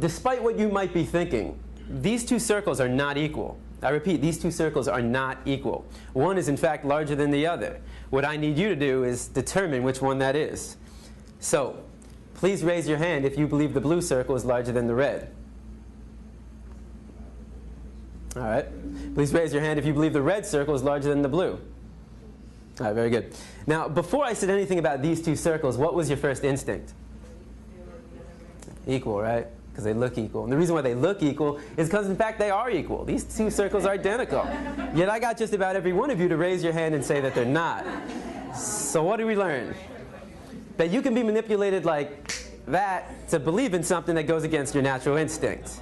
despite what you might be thinking, these two circles are not equal. I repeat, these two circles are not equal. One is in fact larger than the other. What I need you to do is determine which one that is. So, please raise your hand if you believe the blue circle is larger than the red. All right. Please raise your hand if you believe the red circle is larger than the blue. All right, very good. Now, before I said anything about these two circles, what was your first instinct? Equal, right? Because they look equal. And the reason why they look equal is because, in fact, they are equal. These two circles are identical. Yet I got just about every one of you to raise your hand and say that they're not. So what do we learn? That you can be manipulated like that to believe in something that goes against your natural instinct.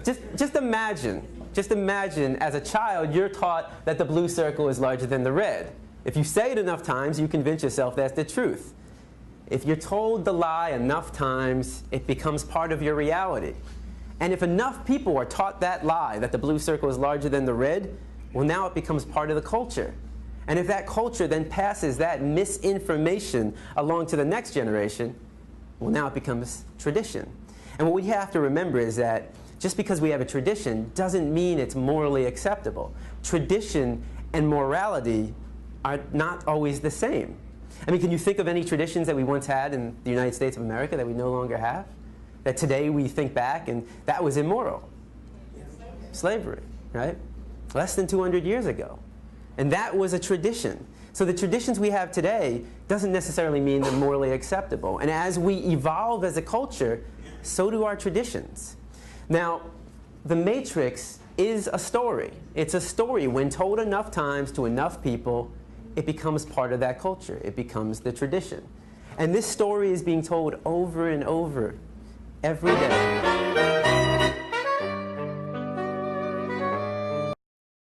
Just imagine as a child you're taught that the blue circle is larger than the red. If you say it enough times, you convince yourself that's the truth. If you're told the lie enough times, it becomes part of your reality. And if enough people are taught that lie, that the blue circle is larger than the red, well, now it becomes part of the culture. And if that culture then passes that misinformation along to the next generation, well, now it becomes tradition. And what we have to remember is that just because we have a tradition doesn't mean it's morally acceptable. Tradition and morality are not always the same. I mean, can you think of any traditions that we once had in the United States of America that we no longer have? That today we think back and that was immoral? Slavery, right? Less than 200 years ago. And that was a tradition. So the traditions we have today doesn't necessarily mean they're morally acceptable. And as we evolve as a culture, so do our traditions. Now, The Matrix is a story. It's a story. When told enough times to enough people, it becomes part of that culture. It becomes the tradition. And this story is being told over and over every day.